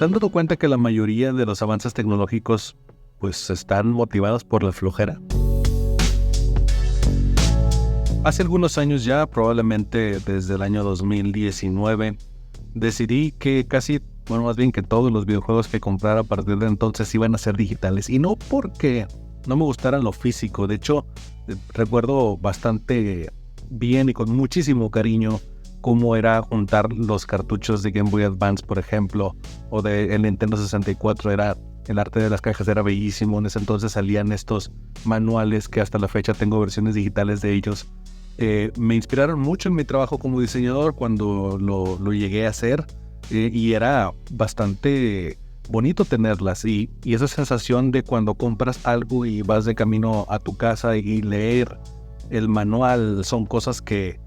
¿Se han dado cuenta que la mayoría de los avances tecnológicos pues están motivados por la flojera? Hace algunos años ya, probablemente desde el año 2019, decidí que más bien que todos los videojuegos que comprara a partir de entonces iban a ser digitales. Y no porque no me gustara lo físico. De hecho, recuerdo bastante bien y con muchísimo cariño cómo era juntar los cartuchos de Game Boy Advance, por ejemplo, o de el Nintendo 64. El arte de las cajas era bellísimo. En ese entonces salían estos manuales que hasta la fecha tengo versiones digitales de ellos. Me inspiraron mucho en mi trabajo como diseñador cuando lo llegué a hacer, y era bastante bonito tenerlas, y esa sensación de cuando compras algo y vas de camino a tu casa y leer el manual son cosas que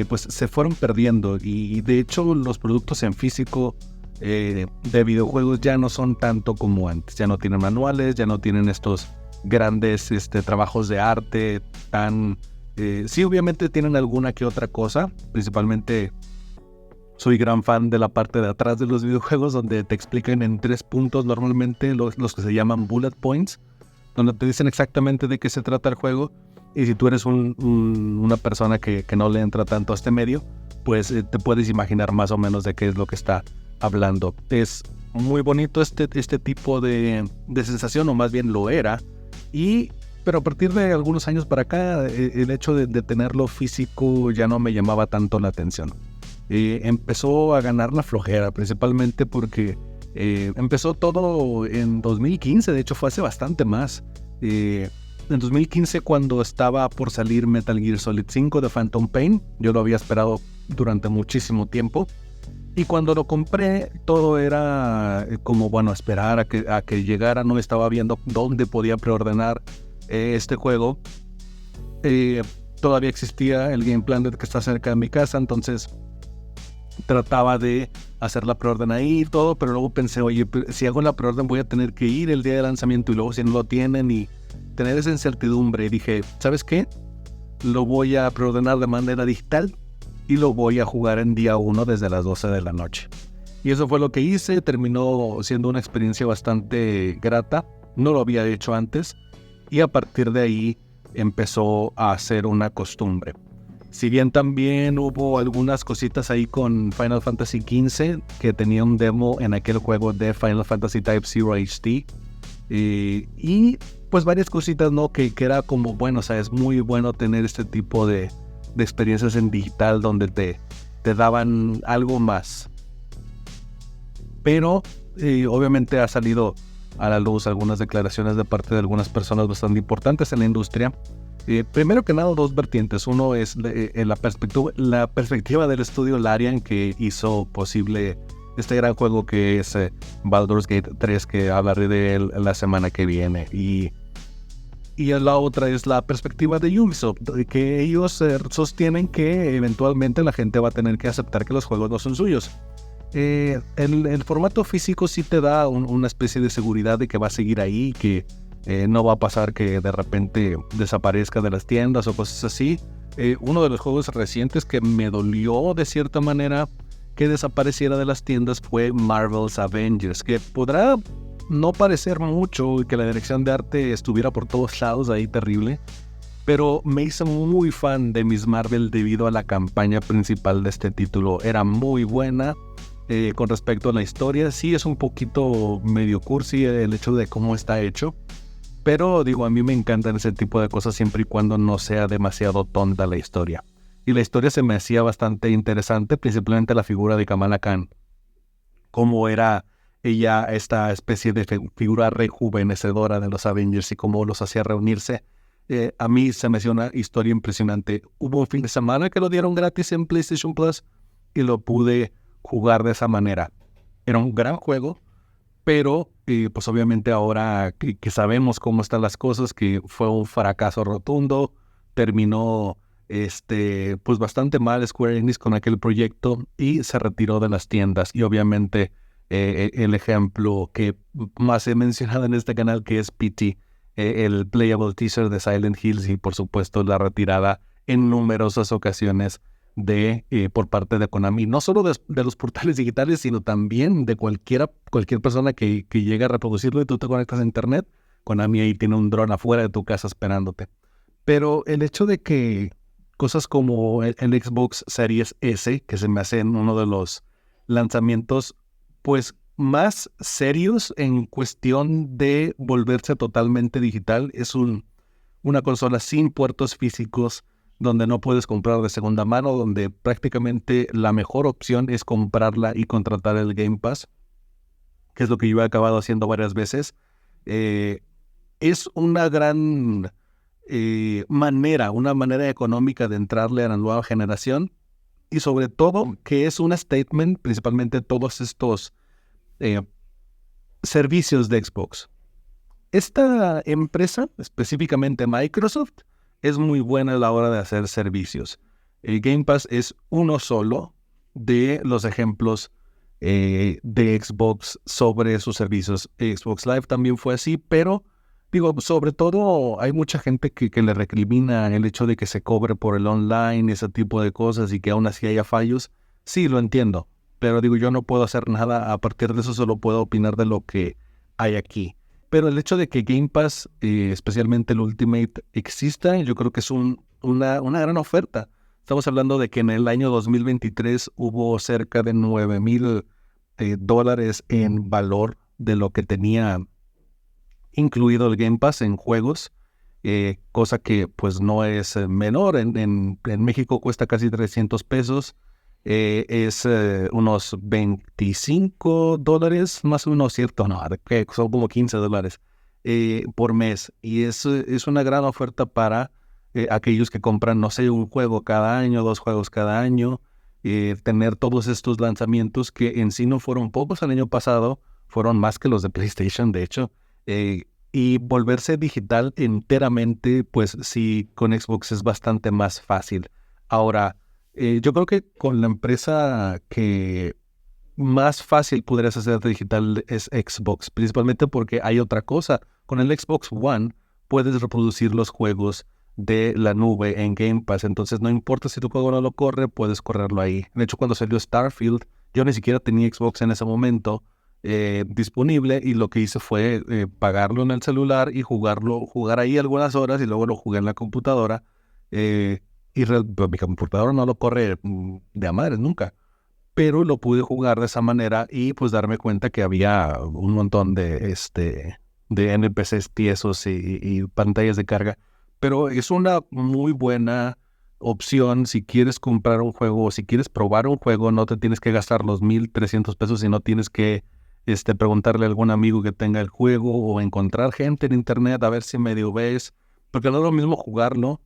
pues se fueron perdiendo, y de hecho los productos en físico de videojuegos ya no son tanto como antes. Ya no tienen manuales, ya no tienen estos grandes trabajos de arte tan... sí, obviamente tienen alguna que otra cosa. Principalmente soy gran fan de la parte de atrás de los videojuegos, donde te explican en 3 puntos normalmente los que se llaman bullet points, donde te dicen exactamente de qué se trata el juego. Y si tú eres una persona que no le entra tanto a este medio, pues te puedes imaginar más o menos de qué es lo que está hablando. Es muy bonito este tipo de sensación, o más bien lo era. Pero a partir de algunos años para acá, el hecho de tenerlo físico ya no me llamaba tanto la atención. Empezó a ganar la flojera, principalmente porque empezó todo en 2015, de hecho fue hace bastante más. En 2015, cuando estaba por salir Metal Gear Solid 5 de Phantom Pain, yo lo había esperado durante muchísimo tiempo. Y cuando lo compré, todo era como, bueno, esperar a que llegara. No estaba viendo dónde podía preordenar este juego. Todavía existía el Game Planet que está cerca de mi casa, entonces trataba de hacer la preorden ahí y todo, pero luego pensé, oye, si hago la preorden voy a tener que ir el día de lanzamiento, y luego si no lo tienen, y tener esa incertidumbre. Y dije, ¿sabes qué? Lo voy a preordenar de manera digital y lo voy a jugar en día 1 desde las 12 de la noche. Y eso fue lo que hice. Terminó siendo una experiencia bastante grata. No lo había hecho antes, y a partir de ahí empezó a ser una costumbre. Si bien también hubo algunas cositas ahí con Final Fantasy XV, que tenía un demo en aquel juego de Final Fantasy Type 0 HD, y pues varias cositas, ¿no? Que era como, bueno, o sea, es muy bueno tener este tipo de experiencias en digital donde te daban algo más. Pero obviamente ha salido a la luz algunas declaraciones de parte de algunas personas bastante importantes en la industria. Primero que nada, 2 vertientes. Uno es la perspectiva del estudio Larian, que hizo posible este gran juego que es Baldur's Gate 3, que hablaré de él la semana que viene. Y la otra es la perspectiva de Ubisoft, que ellos sostienen que eventualmente la gente va a tener que aceptar que los juegos no son suyos. El formato físico sí te da una especie de seguridad de que va a seguir ahí, que no va a pasar que de repente desaparezca de las tiendas o cosas así. Uno de los juegos recientes que me dolió de cierta manera que desapareciera de las tiendas fue Marvel's Avengers, que podrá no parecer mucho y que la dirección de arte estuviera por todos lados ahí terrible, pero me hizo muy fan de Miss Marvel debido a la campaña principal de este título. Era muy buena. Con respecto a la historia, sí es un poquito medio cursi el hecho de cómo está hecho, pero digo, a mí me encantan ese tipo de cosas siempre y cuando no sea demasiado tonta la historia. Y la historia se me hacía bastante interesante, principalmente la figura de Kamala Khan, cómo era ella esta especie de figura rejuvenecedora de los Avengers y cómo los hacía reunirse. A mí se me hacía una historia impresionante. Hubo un fin de semana que lo dieron gratis en PlayStation Plus y lo pude jugar de esa manera. Era un gran juego, pero pues obviamente ahora que sabemos cómo están las cosas, que fue un fracaso rotundo, terminó pues bastante mal Square Enix con aquel proyecto y se retiró de las tiendas. Y obviamente el ejemplo que más he mencionado en este canal, que es PT, el playable teaser de Silent Hills, y por supuesto la retirada en numerosas ocasiones por parte de Konami, no solo de los portales digitales, sino también de cualquier persona que llegue a reproducirlo y tú te conectas a internet. Konami ahí tiene un dron afuera de tu casa esperándote. Pero el hecho de que cosas como el Xbox Series S, que se me hace en uno de los lanzamientos, pues más serios en cuestión de volverse totalmente digital, es una consola sin puertos físicos, donde no puedes comprar de segunda mano, donde prácticamente la mejor opción es comprarla y contratar el Game Pass, que es lo que yo he acabado haciendo varias veces. Es una gran una manera económica de entrarle a la nueva generación, y sobre todo que es un statement, principalmente todos estos eh, servicios de Xbox. Esta empresa, específicamente Microsoft, es muy buena a la hora de hacer servicios. El Game Pass es uno solo de los ejemplos de Xbox sobre sus servicios. Xbox Live también fue así, pero digo, sobre todo hay mucha gente que le recrimina el hecho de que se cobre por el online, ese tipo de cosas, y que aún así haya fallos. Sí, lo entiendo, pero digo, yo no puedo hacer nada a partir de eso, solo puedo opinar de lo que hay aquí. Pero el hecho de que Game Pass, especialmente el Ultimate, exista, yo creo que es una gran oferta. Estamos hablando de que en el año 2023 hubo cerca de $9,000 en valor de lo que tenía incluido el Game Pass en juegos, cosa que pues no es menor. En México cuesta casi $300, es unos $25, más o menos, cierto, no, que son como $15 por mes, y es una gran oferta para aquellos que compran, no sé, un juego cada año, 2 juegos cada año, tener todos estos lanzamientos que en sí no fueron pocos el año pasado, fueron más que los de PlayStation, de hecho. Y volverse digital enteramente, pues sí, con Xbox es bastante más fácil. Ahora, yo creo que con la empresa que más fácil podrías hacer digital es Xbox, principalmente porque hay otra cosa. Con el Xbox One puedes reproducir los juegos de la nube en Game Pass, entonces no importa si tu juego no lo corre, puedes correrlo ahí. De hecho, cuando salió Starfield, yo ni siquiera tenía Xbox en ese momento disponible, y lo que hice fue pagarlo en el celular y jugar ahí algunas horas, y luego lo jugué en la computadora. Pues, mi computadora no lo corre de a madres nunca, pero lo pude jugar de esa manera y pues darme cuenta que había un montón de NPCs tiesos y pantallas de carga. Pero es una muy buena opción si quieres comprar un juego o si quieres probar un juego. No te tienes que gastar los $1,300 y no tienes que preguntarle a algún amigo que tenga el juego o encontrar gente en internet a ver si medio ves, porque no es lo mismo jugarlo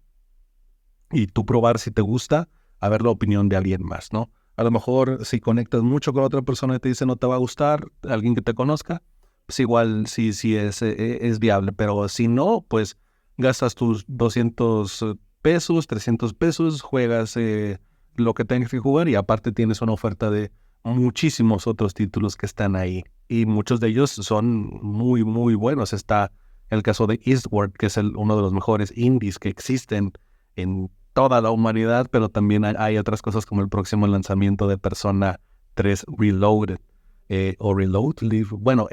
y tú probar si te gusta a ver la opinión de alguien más, ¿no? A lo mejor si conectas mucho con otra persona y te dice no te va a gustar, alguien que te conozca, pues igual sí es viable, pero si no, pues gastas tus $200, $300, juegas lo que tengas que jugar, y aparte tienes una oferta de muchísimos otros títulos que están ahí, y muchos de ellos son muy, muy buenos. Está el caso de Eastward, que es uno de los mejores indies que existen en toda la humanidad, pero también hay otras cosas como el próximo lanzamiento de Persona 3 Reloaded, o Reload, bueno,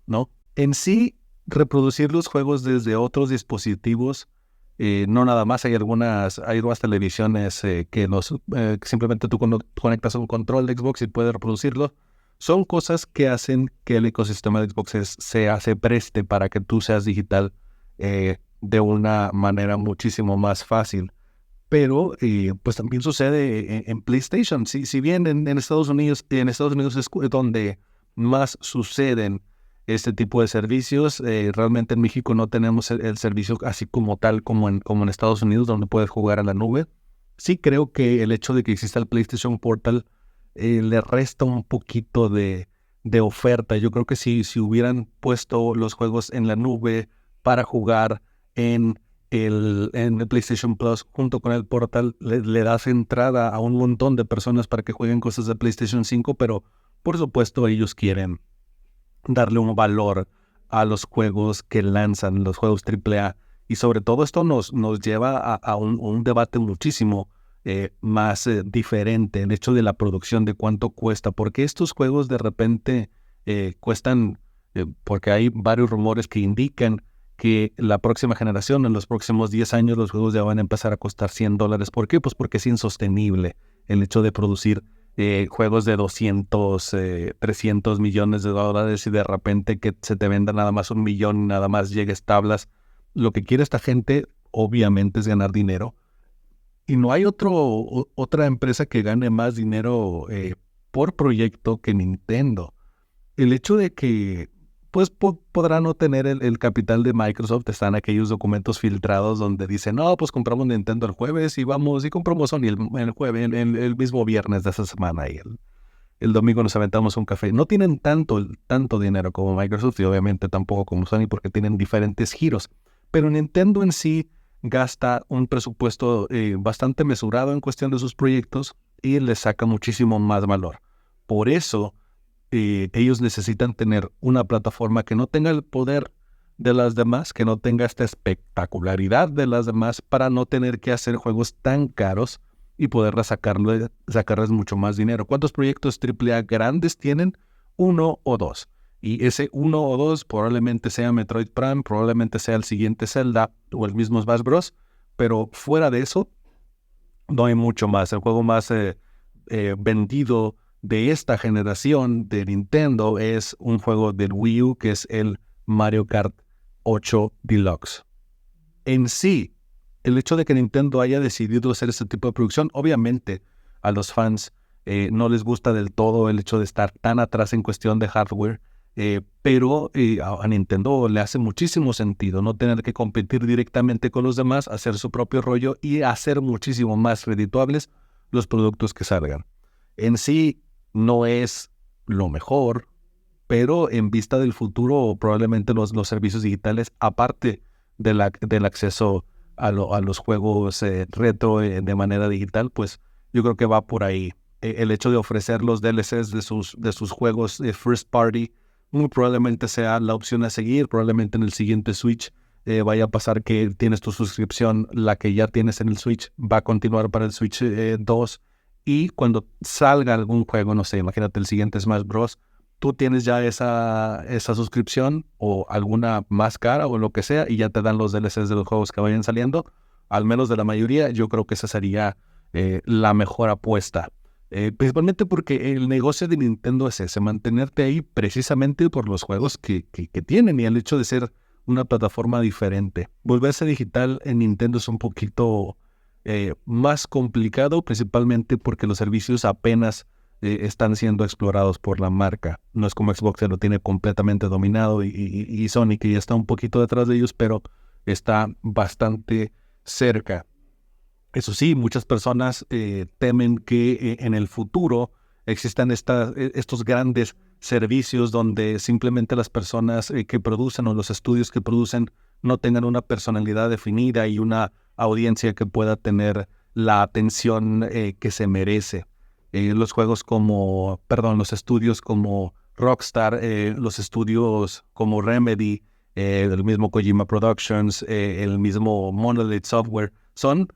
¿no? En sí, reproducir los juegos desde otros dispositivos, no nada más, hay algunas televisiones que simplemente tú conectas un control de Xbox y puedes reproducirlo. Son cosas que hacen que el ecosistema de Xbox se preste para que tú seas digital de una manera muchísimo más fácil. Pero pues también sucede en PlayStation. Si bien en Estados Unidos es donde más suceden este tipo de servicios, realmente en México no tenemos el servicio así como tal como en Estados Unidos, donde puedes jugar a la nube. Sí creo que el hecho de que exista el PlayStation Portal le resta un poquito de oferta. Yo creo que si hubieran puesto los juegos en la nube para jugar en el PlayStation Plus junto con el Portal, le das entrada a un montón de personas para que jueguen cosas de PlayStation 5, pero por supuesto ellos quieren darle un valor a los juegos que lanzan, los juegos AAA, y sobre todo esto nos lleva a un debate muchísimo más diferente, el hecho de la producción, de cuánto cuesta, porque estos juegos de repente cuestan, porque hay varios rumores que indican que la próxima generación, en los próximos 10 años, los juegos ya van a empezar a costar $100. ¿Por qué? Pues porque es insostenible el hecho de producir juegos de 200, 300 millones de dólares y de repente que se te venda nada más 1 millón y nada más llegues tablas. Lo que quiere esta gente, obviamente, es ganar dinero. Y no hay otra empresa que gane más dinero por proyecto que Nintendo. El hecho de que pues podrán no tener el capital de Microsoft, están aquellos documentos filtrados donde dicen, no, pues compramos Nintendo el jueves y vamos y compramos Sony el jueves, el mismo viernes de esa semana y el domingo nos aventamos un café. No tienen tanto dinero como Microsoft y obviamente tampoco como Sony porque tienen diferentes giros. Pero Nintendo en sí gasta un presupuesto bastante mesurado en cuestión de sus proyectos y le saca muchísimo más valor. Por eso ellos necesitan tener una plataforma que no tenga el poder de las demás, que no tenga esta espectacularidad de las demás para no tener que hacer juegos tan caros y poder sacarles mucho más dinero. ¿Cuántos proyectos AAA grandes tienen? 1 o 2. Y ese 1 o 2 probablemente sea Metroid Prime, probablemente sea el siguiente Zelda o el mismo Smash Bros. Pero fuera de eso, no hay mucho más. El juego más vendido de esta generación de Nintendo es un juego del Wii U que es el Mario Kart 8 Deluxe. En sí, el hecho de que Nintendo haya decidido hacer este tipo de producción, obviamente a los fans no les gusta del todo el hecho de estar tan atrás en cuestión de hardware, pero a Nintendo le hace muchísimo sentido no tener que competir directamente con los demás, hacer su propio rollo y hacer muchísimo más redituables los productos que salgan. En sí no es lo mejor, pero en vista del futuro probablemente los servicios digitales, aparte del acceso a los juegos retro de manera digital, pues yo creo que va por ahí. El hecho de ofrecer los DLCs de sus juegos first party muy probablemente sea la opción a seguir. Probablemente en el siguiente Switch vaya a pasar que tienes tu suscripción, la que ya tienes en el Switch va a continuar para el Switch 2 y cuando salga algún juego, no sé, imagínate el siguiente Smash Bros., tú tienes ya esa suscripción o alguna más cara o lo que sea y ya te dan los DLCs de los juegos que vayan saliendo. Al menos de la mayoría, yo creo que esa sería la mejor apuesta. Principalmente porque el negocio de Nintendo es ese, mantenerte ahí precisamente por los juegos que tienen y el hecho de ser una plataforma diferente. Volverse digital en Nintendo es un poquito más complicado, principalmente porque los servicios apenas están siendo explorados por la marca. No es como Xbox que lo tiene completamente dominado y Sony que ya está un poquito detrás de ellos, pero está bastante cerca. Eso sí, muchas personas temen que en el futuro existan estos grandes servicios donde simplemente las personas que producen o los estudios que producen no tengan una personalidad definida y una audiencia que pueda tener la atención que se merece. Los estudios como Rockstar, los estudios como Remedy, el mismo Kojima Productions, el mismo Monolith Software, son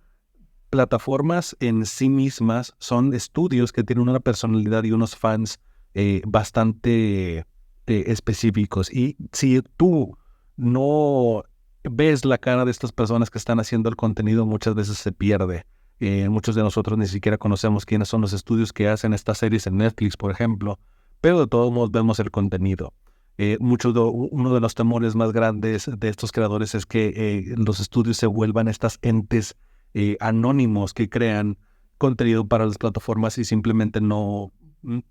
plataformas en sí mismas, son estudios que tienen una personalidad y unos fans bastante específicos. Y si tú no ves la cara de estas personas que están haciendo el contenido, muchas veces se pierde. Muchos de nosotros ni siquiera conocemos quiénes son los estudios que hacen estas series en Netflix, por ejemplo, pero de todos modos vemos el contenido. Uno de los temores más grandes de estos creadores es que los estudios se vuelvan estas entes anónimos que crean contenido para las plataformas y simplemente no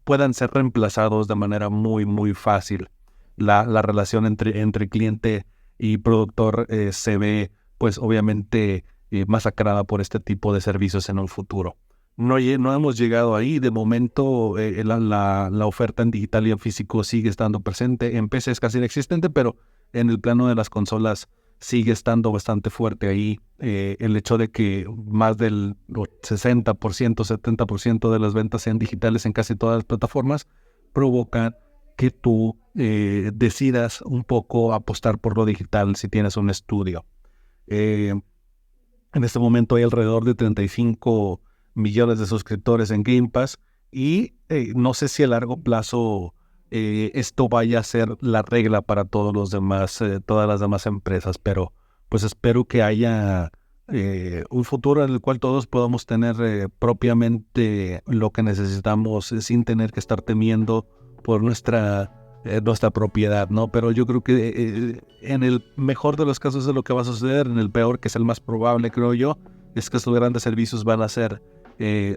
puedan ser reemplazados de manera muy, muy fácil. La relación entre cliente y productor se ve, pues obviamente, masacrada por este tipo de servicios en un futuro. No hemos llegado ahí. De momento, la oferta en digital y en físico sigue estando presente. En PC es casi inexistente, pero en el plano de las consolas sigue estando bastante fuerte ahí. El hecho de que más del 60%, 70% de las ventas sean digitales en casi todas las plataformas provoca que tú decidas un poco apostar por lo digital si tienes un estudio. En este momento hay alrededor de 35 millones de suscriptores en Game Pass y no sé si a largo plazo esto vaya a ser la regla para todos los demás, todas las demás empresas, pero pues espero que haya un futuro en el cual todos podamos tener propiamente lo que necesitamos sin tener que estar temiendo por nuestra propiedad, ¿no? Pero yo creo que en el mejor de los casos es lo que va a suceder, en el peor, que es el más probable, creo yo, es que estos grandes servicios van a ser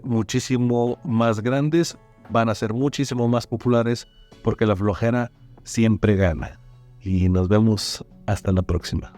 muchísimo más grandes, van a ser muchísimo más populares, porque la flojera siempre gana. Y nos vemos hasta la próxima.